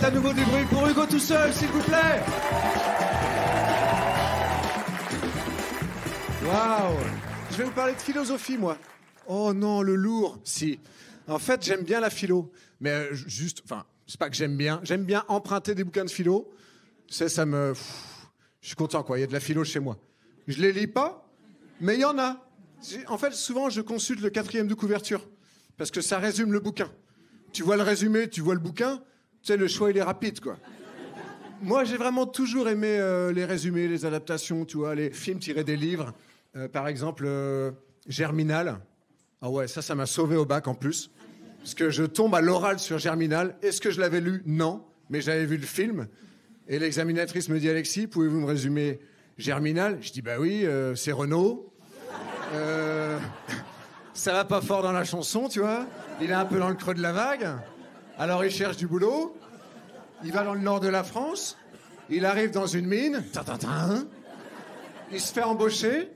Faites à nouveau du bruit pour Hugo tout seul, s'il vous plaît. Waouh. Je vais vous parler de philosophie, moi. Oh non, le lourd. Si. En fait, j'aime bien la philo. Mais c'est pas que j'aime bien emprunter des bouquins de philo. Je suis content, quoi. Il y a de la philo chez moi. Je les lis pas, mais il y en a. En fait, souvent, je consulte le 4e de couverture. Parce que ça résume le bouquin. Tu vois le résumé, tu vois le bouquin. Tu sais, le choix, il est rapide, quoi. Moi, j'ai vraiment toujours aimé les résumés, les adaptations, tu vois, les films tirés des livres. Par exemple, Germinal. Ah ouais, ça m'a sauvé au bac, en plus. Parce que je tombe à l'oral sur Germinal. Est-ce que je l'avais lu? Non. Mais j'avais vu le film. Et l'examinatrice me dit, Alexis, pouvez-vous me résumer Germinal? Je dis, bah oui, c'est Renaud. Ça va pas fort dans la chanson, tu vois. Il est un peu dans le creux de la vague. Alors il cherche du boulot. Il va dans le nord de la France. Il arrive dans une mine. Il se fait embaucher.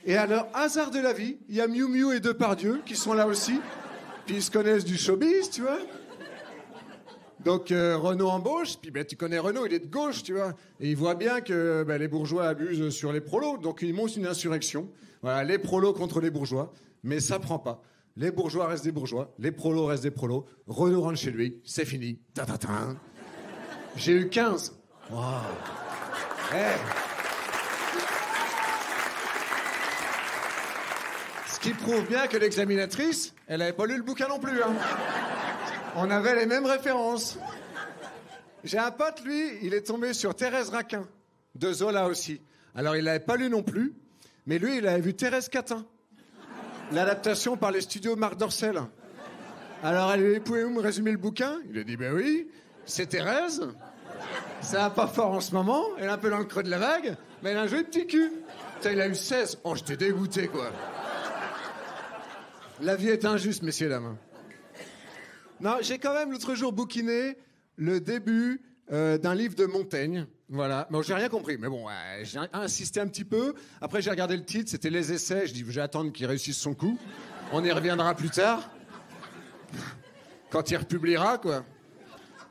Et à leur hasard de la vie, il y a Miu Miu et Depardieu qui sont là aussi. Puis ils se connaissent du showbiz, tu vois. Donc Renaud embauche, puis tu connais Renaud, il est de gauche, tu vois. Et il voit bien que les bourgeois abusent sur les prolos, donc il monte une insurrection. Voilà, les prolos contre les bourgeois, mais ça prend pas. Les bourgeois restent des bourgeois, les prolos restent des prolos. Renaud rentre chez lui, c'est fini. J'ai eu 15. Wow. Hey. Ce qui prouve bien que l'examinatrice, elle avait pas lu le bouquin non plus, hein. On avait les mêmes références. J'ai un pote, lui, il est tombé sur Thérèse Raquin, de Zola aussi. Alors, il l'avait pas lu non plus, mais lui, il avait vu Thérèse Catin, l'adaptation par les studios Marc Dorcel. Alors, elle lui dit, pouvez-vous me résumer le bouquin? Il a dit, ben oui, c'est Thérèse. Ça va pas fort en ce moment, elle est un peu dans le creux de la vague, mais elle a un joli petit cul. Putain, il a eu 16. Oh, j'étais dégoûté, quoi. La vie est injuste, messieurs, dames. Non, j'ai quand même l'autre jour bouquiné le début d'un livre de Montaigne. Voilà. Bon, j'ai rien compris, mais bon, j'ai insisté un petit peu. Après, j'ai regardé le titre, c'était Les Essais. Je dis, je vais attendre qu'il réussisse son coup. On y reviendra plus tard. Quand il republiera, quoi.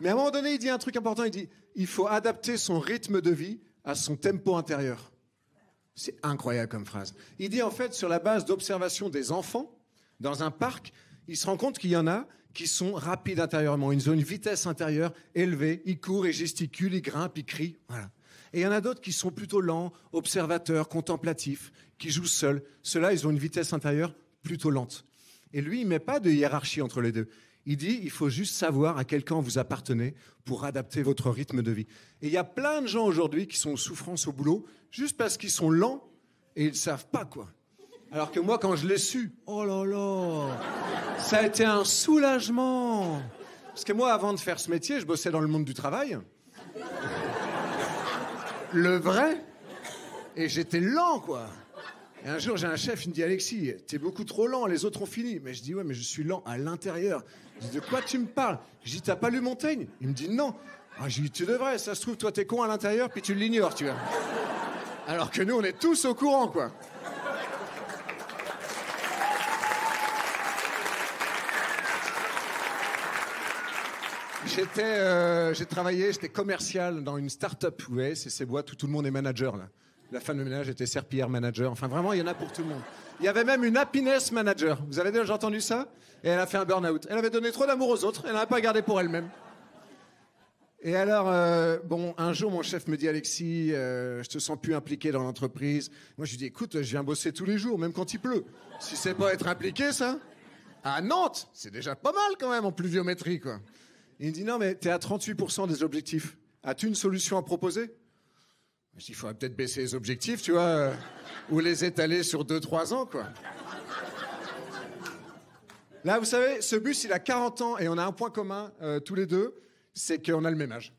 Mais à un moment donné, il dit un truc important. Il dit, il faut adapter son rythme de vie à son tempo intérieur. C'est incroyable comme phrase. Il dit, en fait, sur la base d'observation des enfants, dans un parc, il se rend compte qu'il y en a qui sont rapides intérieurement. Ils ont une vitesse intérieure élevée. Ils courent, ils gesticulent, ils grimpent, ils crient. Voilà. Et il y en a d'autres qui sont plutôt lents, observateurs, contemplatifs, qui jouent seuls. Ceux-là, ils ont une vitesse intérieure plutôt lente. Et lui, il ne met pas de hiérarchie entre les deux. Il dit, il faut juste savoir à quel camp vous appartenez pour adapter votre rythme de vie. Et il y a plein de gens aujourd'hui qui sont en souffrance au boulot juste parce qu'ils sont lents et ils ne savent pas, quoi. Alors que moi, quand je l'ai su, oh là là, ça a été un soulagement. Parce que moi, avant de faire ce métier, je bossais dans le monde du travail. Le vrai. Et j'étais lent, quoi. Et un jour, j'ai un chef, il me dit, Alexis, t'es beaucoup trop lent, les autres ont fini. Mais je dis, ouais, mais je suis lent à l'intérieur. Je dis, de quoi tu me parles? Je dis, t'as pas lu Montaigne? Il me dit, non. Ah, je dis, tu devrais, ça se trouve, toi, t'es con à l'intérieur, puis tu l'ignores, tu vois. Alors que nous, on est tous au courant, quoi. J'étais commercial dans une start-up. Vous voyez, c'est ces boîtes où tout le monde est manager, là. La femme de ménage était serpillière manager. Enfin, vraiment, il y en a pour tout le monde. Il y avait même une happiness manager. Vous avez déjà entendu ça? Et elle a fait un burn-out. Elle avait donné trop d'amour aux autres. Elle n'en a pas gardé pour elle-même. Et alors, un jour, mon chef me dit, Alexis, je te sens plus impliqué dans l'entreprise. Moi, je lui dis, écoute, je viens bosser tous les jours, même quand il pleut. Si c'est pas être impliqué, ça? À Nantes, c'est déjà pas mal quand même en pluviométrie, quoi. Il me dit, non, mais t'es à 38% des objectifs. As-tu une solution à proposer? Je dis, il faudrait peut-être baisser les objectifs, tu vois, ou les étaler sur 2-3 ans, quoi. Là, vous savez, ce bus, il a 40 ans et on a un point commun, tous les deux, c'est qu'on a le même âge.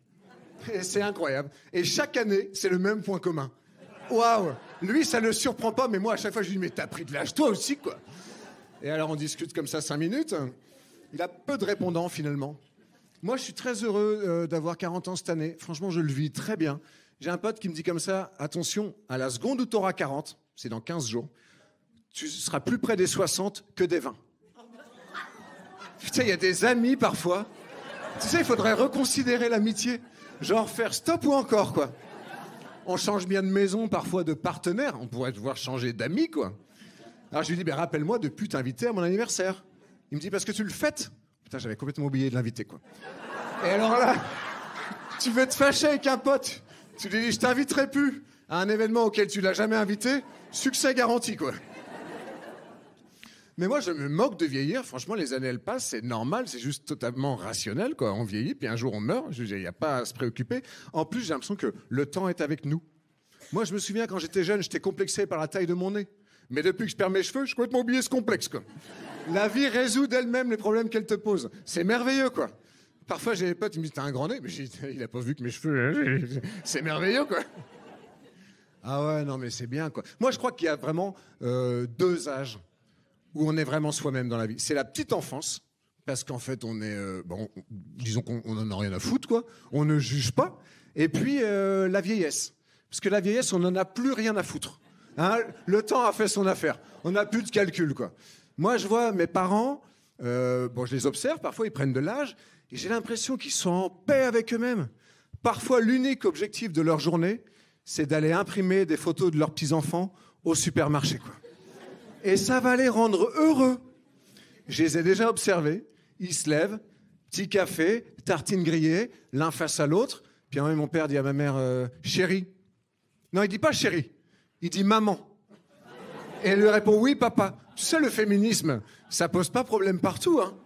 Et c'est incroyable. Et chaque année, c'est le même point commun. Waouh! Lui, ça le surprend pas, mais moi, à chaque fois, je lui dis, mais t'as pris de l'âge, toi aussi, quoi. Et alors, on discute comme ça 5 minutes. Il a peu de répondants, finalement. Moi, je suis très heureux d'avoir 40 ans cette année. Franchement, je le vis très bien. J'ai un pote qui me dit comme ça, attention, à la seconde où tu auras 40, c'est dans 15 jours, tu seras plus près des 60 que des 20. Putain, il y a des amis parfois. Tu sais, il faudrait reconsidérer l'amitié. Genre faire stop ou encore, quoi. On change bien de maison, parfois de partenaire. On pourrait devoir changer d'amis, quoi. Alors je lui dis, ben, rappelle-moi de plus t'inviter à mon anniversaire. Il me dit, parce que tu le fêtes. Putain, j'avais complètement oublié de l'inviter, quoi. Et alors là, tu veux te fâcher avec un pote. Tu lui dis, je t'inviterai plus à un événement auquel tu l'as jamais invité. Succès garanti, quoi. Mais moi, je me moque de vieillir. Franchement, les années, elles passent. C'est normal. C'est juste totalement rationnel, quoi. On vieillit, puis un jour, on meurt. Il n'y a pas à se préoccuper. En plus, j'ai l'impression que le temps est avec nous. Moi, je me souviens, quand j'étais jeune, j'étais complexé par la taille de mon nez. Mais depuis que je perds mes cheveux, je suis complètement oublié ce complexe, quoi. La vie résout d'elle-même les problèmes qu'elle te pose. C'est merveilleux, quoi. Parfois, j'ai des potes, ils me disent, t'as un grand nez? Mais il a pas vu que mes cheveux... C'est merveilleux, quoi. Ah ouais, non, mais c'est bien, quoi. Moi, je crois qu'il y a vraiment 2 âges où on est vraiment soi-même dans la vie. C'est la petite enfance, parce qu'en fait, on est... disons qu'on en a rien à foutre, quoi. On ne juge pas. Et puis, la vieillesse. Parce que la vieillesse, on n'en a plus rien à foutre. Hein, le temps a fait son affaire. On n'a plus de calcul, quoi. Moi, je vois mes parents, je les observe, parfois ils prennent de l'âge, et j'ai l'impression qu'ils sont en paix avec eux-mêmes. Parfois, l'unique objectif de leur journée, c'est d'aller imprimer des photos de leurs petits-enfants au supermarché, quoi. Et ça va les rendre heureux. Je les ai déjà observés. Ils se lèvent, petit café, tartine grillée, l'un face à l'autre. Puis un moment, mon père dit à ma mère, chérie. Non, il dit pas chérie, il dit maman. Et elle lui répond, oui, papa. Tu sais, le féminisme, ça pose pas problème partout, hein.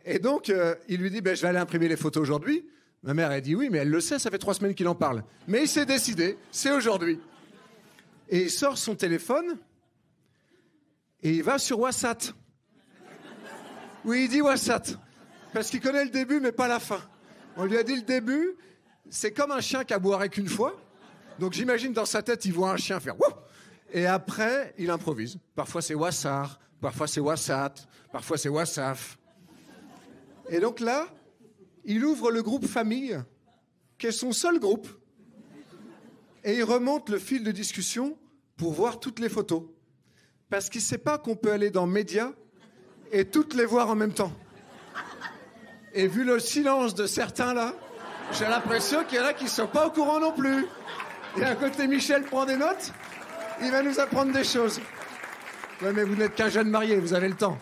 Et donc, il lui dit, je vais aller imprimer les photos aujourd'hui. Ma mère, elle dit oui, mais elle le sait, ça fait 3 semaines qu'il en parle. Mais il s'est décidé, c'est aujourd'hui. Et il sort son téléphone et il va sur WhatsApp. Oui, il dit WhatsApp. Parce qu'il connaît le début, mais pas la fin. On lui a dit le début, c'est comme un chien qui aboierait qu'une fois. Donc j'imagine dans sa tête, il voit un chien faire « Wouh !» Et après, il improvise. Parfois c'est WhatsApp, parfois c'est WhatsApp, parfois c'est WhatsApp. Et donc là, il ouvre le groupe famille, qui est son seul groupe. Et il remonte le fil de discussion pour voir toutes les photos. Parce qu'il ne sait pas qu'on peut aller dans Médias et toutes les voir en même temps. Et vu le silence de certains là, j'ai l'impression qu'il y en a qui ne sont pas au courant non plus. Et à côté, Michel prend des notes, il va nous apprendre des choses. Ouais, mais vous n'êtes qu'un jeune marié, vous avez le temps.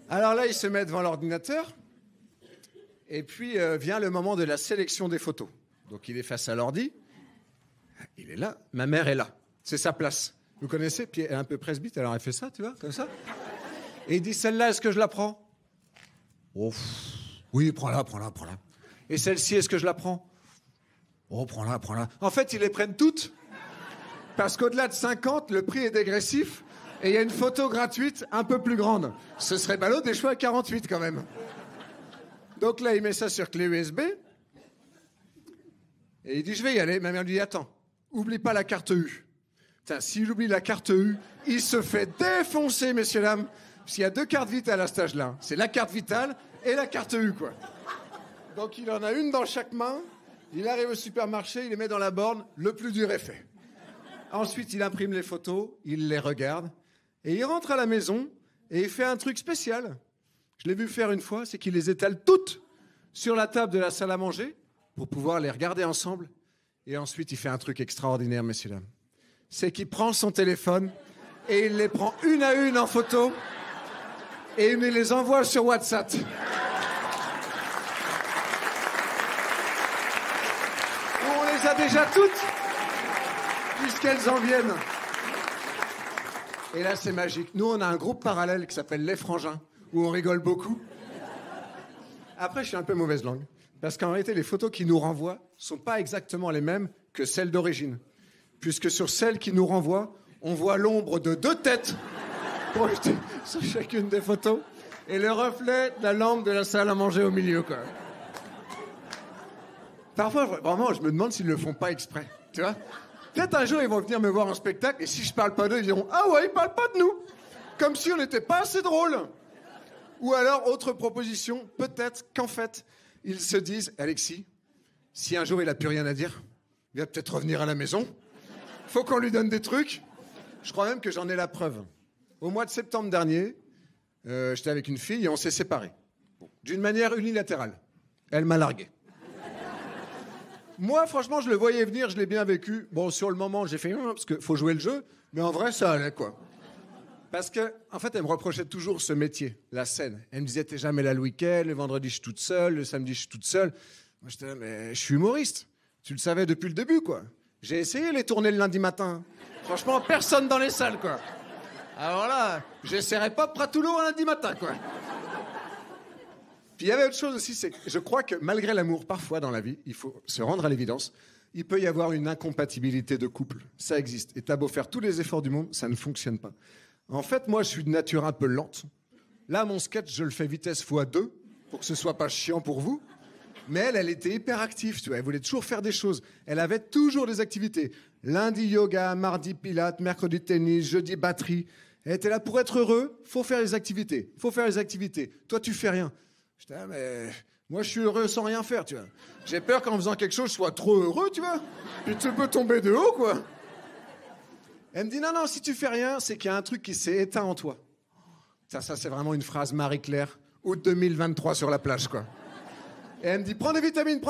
Alors là, il se met devant l'ordinateur, et puis vient le moment de la sélection des photos. Donc il est face à l'ordi, il est là, ma mère est là, c'est sa place. Vous connaissez, puis elle est un peu presbyte, alors elle fait ça, tu vois, comme ça. Et il dit, celle-là, est-ce que je la prends? Oh, oui, prends-la. Et celle-ci, est-ce que je la prends? Oh, prends-la. En fait, ils les prennent toutes, parce qu'au-delà de 50, le prix est dégressif, et il y a une photo gratuite un peu plus grande. Ce serait ballot des choix à 48, quand même. Donc là, il met ça sur clé USB, et il dit, je vais y aller. Ma mère lui dit, attends, oublie pas la carte U. Putain, s'il oublie la carte U, il se fait défoncer, messieurs, dames. Parce qu'il y a 2 cartes vitales à cet âge-là. C'est la carte vitale et la carte U, quoi. Donc il en a une dans chaque main. Il arrive au supermarché, il les met dans la borne. Le plus dur est fait. Ensuite, il imprime les photos, il les regarde. Et il rentre à la maison et il fait un truc spécial. Je l'ai vu faire une fois, c'est qu'il les étale toutes sur la table de la salle à manger pour pouvoir les regarder ensemble. Et ensuite, il fait un truc extraordinaire, messieurs, dames. C'est qu'il prend son téléphone et il les prend une à une en photo et il les envoie sur WhatsApp. Où on les a déjà toutes, puisqu'elles en viennent. Et là, c'est magique. Nous, on a un groupe parallèle qui s'appelle Les Frangins, où on rigole beaucoup. Après, je suis un peu mauvaise langue, parce qu'en réalité, les photos qui nous renvoient sont pas exactement les mêmes que celles d'origine. Puisque sur celles qui nous renvoient, on voit l'ombre de 2 têtes projetées sur chacune des photos et le reflet de la lampe de la salle à manger au milieu, quoi. Parfois, vraiment, je me demande s'ils ne le font pas exprès, tu vois. Peut-être un jour, ils vont venir me voir en spectacle et si je parle pas d'eux, ils diront « Ah ouais, ils parlent pas de nous !» Comme si on n'était pas assez drôle. Ou alors, autre proposition, peut-être qu'en fait, ils se disent « Alexis, si un jour il a plus rien à dire, il va peut-être revenir à la maison. Faut qu'on lui donne des trucs. » Je crois même que j'en ai la preuve. Au mois de septembre dernier, J'étais avec une fille et on s'est séparés. Bon, d'une manière unilatérale. Elle m'a largué. Moi, franchement, je le voyais venir, je l'ai bien vécu. Bon, sur le moment, j'ai fait parce qu'il faut jouer le jeu, mais en vrai, ça allait, quoi. Parce que, en fait, elle me reprochait toujours ce métier, la scène. Elle me disait, t'es jamais là le week-end, le vendredi, je suis toute seule, le samedi, je suis toute seule. Moi, j'étais là, mais je suis humoriste. Tu le savais depuis le début, quoi. J'ai essayé les tournées le lundi matin. Franchement, personne dans les salles, quoi. Alors là, j'essaierai pas de Pratoulo un lundi matin, quoi. Puis il y avait autre chose aussi, c'est que je crois que malgré l'amour, parfois dans la vie, il faut se rendre à l'évidence, il peut y avoir une incompatibilité de couple. Ça existe. Et t'as beau faire tous les efforts du monde, ça ne fonctionne pas. En fait, moi, je suis de nature un peu lente. Là, mon sketch, je le fais vitesse x2 pour que ce soit pas chiant pour vous. Mais elle était hyper active, tu vois. Elle voulait toujours faire des choses. Elle avait toujours des activités. Lundi, yoga, mardi, pilates, mercredi, tennis, jeudi, batterie. Elle était là pour être heureux, faut faire les activités. Faut faire les activités. Toi, tu fais rien. J'étais là, mais moi, je suis heureux sans rien faire, tu vois. J'ai peur qu'en faisant quelque chose, je sois trop heureux, tu vois. Puis tu peux tomber de haut, quoi. Elle me dit, non, si tu fais rien, c'est qu'il y a un truc qui s'est éteint en toi. Ça, c'est vraiment une phrase Marie-Claire, août 2023 sur la plage, quoi. Et elle me dit, prends des vitamines.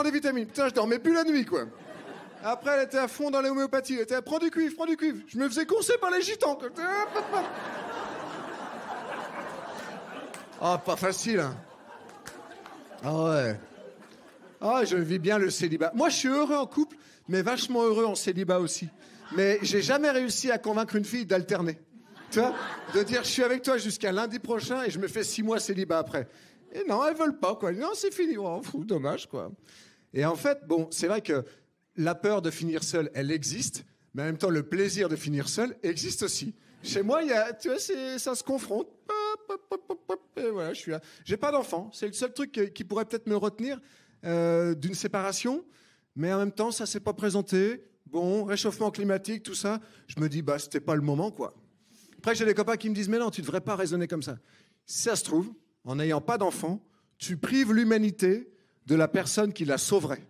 Putain, je dormais plus la nuit, quoi. Après, elle était à fond dans l'homéopathie. Elle était là, prends du cuivre. Je me faisais courser par les gitans, quoi. Ah, pas facile, hein. Ah ouais. Ah, je vis bien le célibat. Moi, je suis heureux en couple, mais vachement heureux en célibat aussi. Mais j'ai jamais réussi à convaincre une fille d'alterner. Tu vois, de dire, je suis avec toi jusqu'à lundi prochain et je me fais 6 mois célibat après. Et non, elles veulent pas, quoi. Non, c'est fini. Oh, dommage, quoi. Et en fait, bon, c'est vrai que la peur de finir seul, elle existe, mais en même temps, le plaisir de finir seul existe aussi. Chez moi, tu vois, ça se confronte. Et voilà, je suis là. J'ai pas d'enfant. C'est le seul truc qui pourrait peut-être me retenir d'une séparation. Mais en même temps, ça s'est pas présenté. Bon, réchauffement climatique, tout ça. Je me dis, c'était pas le moment, quoi. Après, j'ai des copains qui me disent, mais non, tu devrais pas raisonner comme ça. Si ça se trouve, en n'ayant pas d'enfant, tu prives l'humanité de la personne qui la sauverait.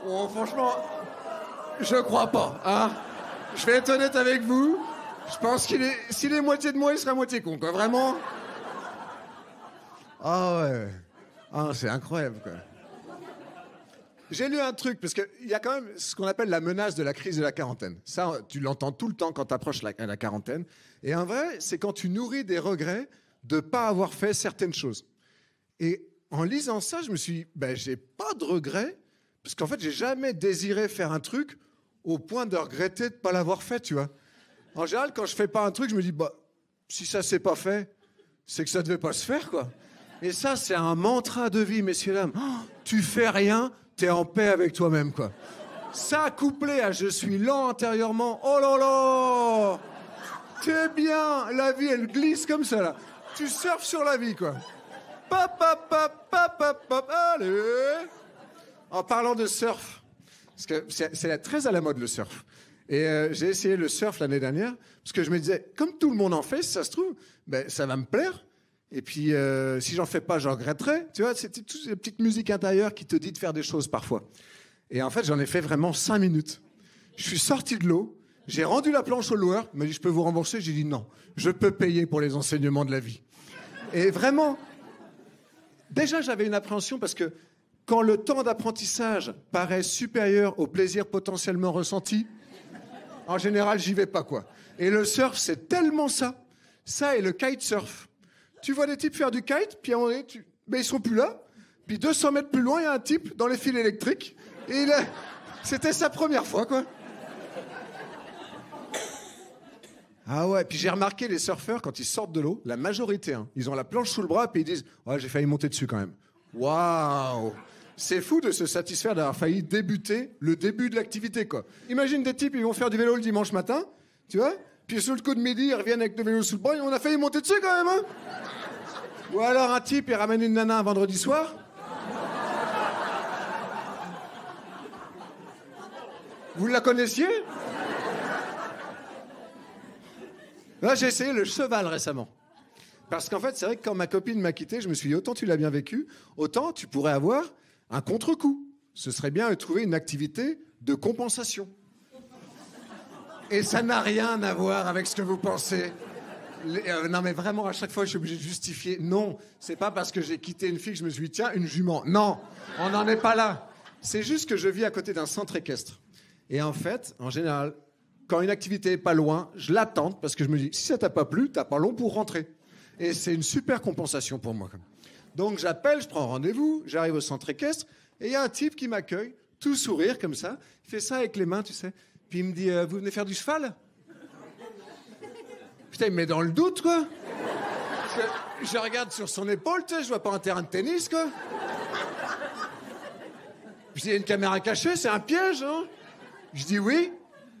Oh, franchement, je crois pas, hein. Je vais être honnête avec vous. Je pense s'il est moitié de moi, il sera moitié con, quoi. Vraiment. Ah ouais. Ah, c'est incroyable, quoi. J'ai lu un truc, parce qu'il y a quand même ce qu'on appelle la menace de la crise de la quarantaine. Ça, tu l'entends tout le temps quand tu approches la quarantaine. Et en vrai, c'est quand tu nourris des regrets de ne pas avoir fait certaines choses. Et en lisant ça, je me suis dit, j'ai pas de regrets, parce qu'en fait, j'ai jamais désiré faire un truc au point de regretter de ne pas l'avoir fait, tu vois. En général, quand je fais pas un truc, je me dis, si ça s'est pas fait, c'est que ça devait pas se faire, quoi. Et ça, c'est un mantra de vie, messieurs, dames. Oh, tu fais rien, t'es en paix avec toi-même, quoi. Ça, couplé à je suis lent intérieurement, oh là là, t'es bien, la vie, elle glisse comme ça, là. Tu surfes sur la vie, quoi. Allez. En parlant de surf, parce que c'est très à la mode, le surf. Et j'ai essayé le surf l'année dernière, parce que je me disais, comme tout le monde en fait, si ça se trouve, ça va me plaire. Et puis, si j'en fais pas, je regretterai. Tu vois, c'est toutes ces petites musiques intérieures qui te disent de faire des choses parfois. Et en fait, j'en ai fait vraiment 5 minutes. Je suis sorti de l'eau, j'ai rendu la planche au loueur, il m'a dit, je peux vous rembourser? J'ai dit non, je peux payer pour les enseignements de la vie. Et vraiment, déjà, j'avais une appréhension parce que quand le temps d'apprentissage paraît supérieur au plaisir potentiellement ressenti, en général, j'y vais pas, quoi. Et le surf, c'est tellement ça. Ça et le kitesurf. Tu vois des types faire du kite, puis à un moment donné, ils sont plus là. Puis 200 mètres plus loin, il y a un type dans les fils électriques. Et c'était sa première fois, quoi. Ah ouais, puis j'ai remarqué les surfeurs, quand ils sortent de l'eau, la majorité, ils ont la planche sous le bras, puis ils disent « Ouais, j'ai failli monter dessus quand même. » Waouh! C'est fou de se satisfaire d'avoir failli débuter le début de l'activité, quoi. Imagine des types, ils vont faire du vélo le dimanche matin, tu vois, puis sous le coup de midi, ils reviennent avec le vélo sous le bras, et on a failli monter dessus quand même, hein. Ou alors un type, il ramène une nana un vendredi soir. Vous la connaissiez? Là, j'ai essayé le cheval récemment. Parce qu'en fait, c'est vrai que quand ma copine m'a quitté, je me suis dit, autant tu l'as bien vécu, autant tu pourrais avoir un contre-coup. Ce serait bien de trouver une activité de compensation. Et ça n'a rien à voir avec ce que vous pensez. Non, mais vraiment, à chaque fois, je suis obligé de justifier. Non, c'est pas parce que j'ai quitté une fille que je me suis dit, tiens, une jument. Non, on n'en est pas là. C'est juste que je vis à côté d'un centre équestre. Et en fait, en général, quand une activité est pas loin, je l'attends parce que je me dis, si ça t'a pas plu, t'as pas long pour rentrer. Et c'est une super compensation pour moi. Donc j'appelle, je prends rendez-vous, j'arrive au centre équestre, et il y a un type qui m'accueille, tout sourire comme ça. Il fait ça avec les mains, tu sais. Puis il me dit, vous venez faire du cheval ? Putain, il me met dans le doute, quoi. Je regarde sur son épaule, tu sais, je vois pas un terrain de tennis, quoi. Puis il y a une caméra cachée, c'est un piège, hein. Je dis oui.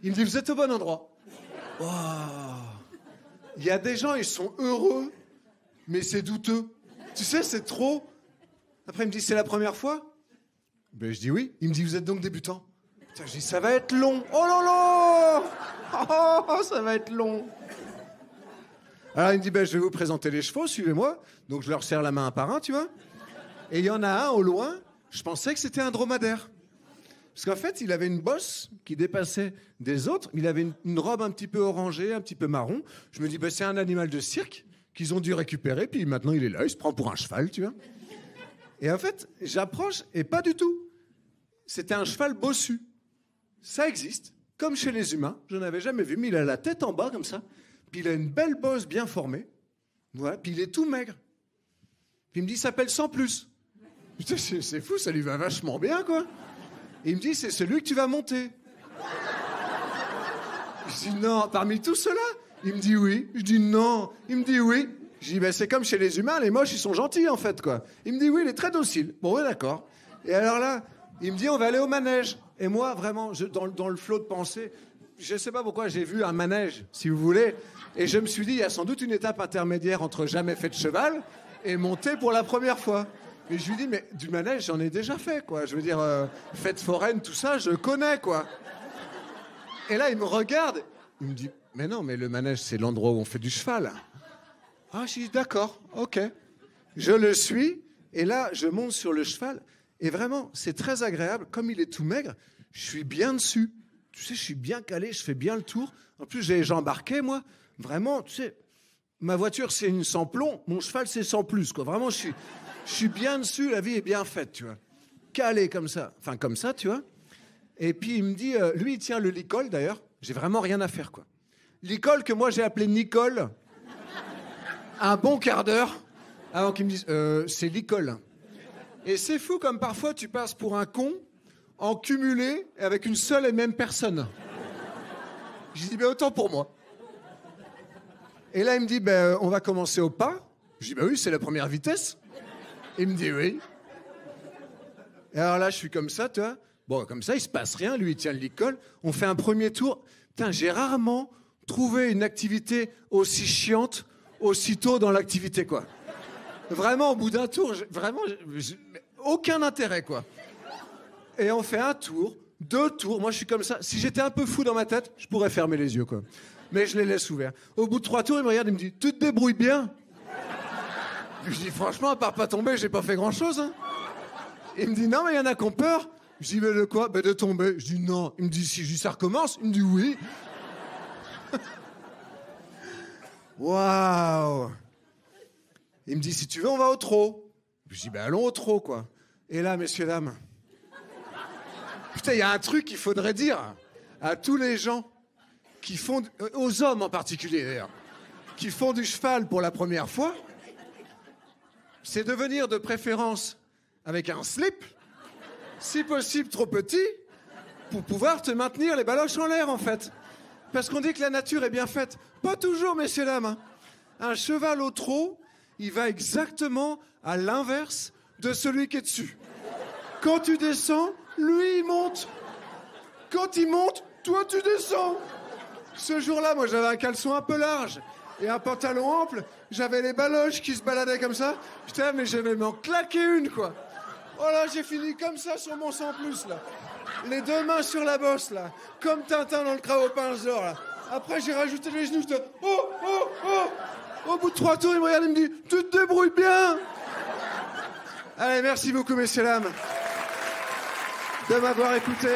Il me dit, vous êtes au bon endroit. Wow. Il y a des gens, ils sont heureux, mais c'est douteux. Tu sais, c'est trop. Après, il me dit, c'est la première fois ? Ben, je dis oui. Il me dit, vous êtes donc débutant ? Putain, je dis, ça va être long. Oh là là. Oh, ça va être long. Alors, il me dit, ben, je vais vous présenter les chevaux, suivez-moi. Donc, je leur serre la main un par un, tu vois. Et il y en a un au loin, je pensais que c'était un dromadaire. Parce qu'en fait, il avait une bosse qui dépassait des autres. Il avait une robe un petit peu orangée, un petit peu marron. Je me dis, ben, c'est un animal de cirque qu'ils ont dû récupérer. Puis maintenant, il est là, il se prend pour un cheval, tu vois. Et en fait, j'approche et pas du tout. C'était un cheval bossu. Ça existe, comme chez les humains. Je n'avais jamais vu, mais il a la tête en bas comme ça. Puis il a une belle bosse bien formée. Voilà. Puis il est tout maigre. Puis il me dit, il s'appelle Sans Plus. Putain, c'est fou, ça lui va vachement bien, quoi. Et il me dit, c'est celui que tu vas monter. Je dis, non, parmi tous ceux-là. Il me dit oui. Je dis non. Il me dit oui. Je dis, ben, c'est comme chez les humains, les moches, ils sont gentils, en fait, quoi. Il me dit oui, il est très docile. Bon, ouais, d'accord. Et alors là, il me dit, on va aller au manège. Et moi, vraiment, dans le flot de pensée, je sais pas pourquoi, j'ai vu un manège, si vous voulez. Et je me suis dit, il y a sans doute une étape intermédiaire entre jamais fait de cheval et monter pour la première fois. Et je lui dis, mais du manège, j'en ai déjà fait, quoi. Je veux dire, fête foraine, tout ça, je connais, quoi. Et là, il me regarde. Il me dit, mais non, mais le manège, c'est l'endroit où on fait du cheval. Ah, je dis, d'accord, ok. Je le suis. Et là, je monte sur le cheval. Et vraiment, c'est très agréable. Comme il est tout maigre, je suis bien dessus. Tu sais, je suis bien calé, je fais bien le tour. En plus, j'ai les jambes embarquées, moi. Vraiment, tu sais, ma voiture, c'est une sans plomb. Mon cheval, c'est sans plus, quoi. Vraiment, je suis bien dessus. La vie est bien faite, tu vois. Calé comme ça. Enfin, comme ça, tu vois. Et puis, il me dit... lui, il tient le licol, d'ailleurs. J'ai vraiment rien à faire, quoi. Licol que moi, j'ai appelé Nicole. Un bon quart d'heure avant qu'il me dise... c'est licol. Et c'est fou comme parfois, tu passes pour un con en cumulé avec une seule et même personne. J'ai dit, ben, autant pour moi. Et là, il me dit, ben, on va commencer au pas. Je dis, ben oui, c'est la première vitesse. Il me dit, oui. Et alors là, je suis comme ça, tu vois. Bon, comme ça, il se passe rien. Lui, il tient le licol. On fait un premier tour. Putain, j'ai rarement trouvé une activité aussi chiante, aussitôt dans l'activité, quoi. Vraiment, au bout d'un tour, aucun intérêt, quoi. Et on fait un tour, 2 tours. Moi, je suis comme ça. Si j'étais un peu fou dans ma tête, je pourrais fermer les yeux, quoi. Mais je les laisse ouverts. Au bout de 3 tours, il me regarde, il me dit, tu te débrouilles bien. Je dis, franchement, à part pas tomber, j'ai pas fait grand-chose, hein. Il me dit, non, mais il y en a qui ont peur. Je dis, mais de quoi? Ben, de tomber. Je dis, non. Il me dit, si je dis, ça recommence. Il me dit, oui. Waouh. Il me dit, si tu veux, on va au trot. Je dis, ben, allons au trot, quoi. Et là, messieurs, dames, putain, il y a un truc qu'il faudrait dire à tous les gens qui font, aux hommes en particulier d'ailleurs, qui font du cheval pour la première fois, c'est de venir de préférence avec un slip, si possible trop petit, pour pouvoir te maintenir les baloches en l'air, en fait. Parce qu'on dit que la nature est bien faite. Pas toujours, messieurs, dames, hein. Un cheval au trot, il va exactement à l'inverse de celui qui est dessus. Quand tu descends, lui, il monte. Quand il monte, toi, tu descends. Ce jour-là, moi, j'avais un caleçon un peu large et un pantalon ample. J'avais les baloches qui se baladaient comme ça. Putain, mais j'avais m'en claqué une, quoi. Oh là, j'ai fini comme ça sur mon sans plus, là. Les 2 mains sur la bosse, là. Comme Tintin dans le crabe aux pinces d'or, là. Après, j'ai rajouté les genoux. J'étais... Oh, oh, oh. Au bout de 3 tours, il me regarde et me dit, tu te débrouilles bien. Allez, merci beaucoup, messieurs, dames, de m'avoir écouté.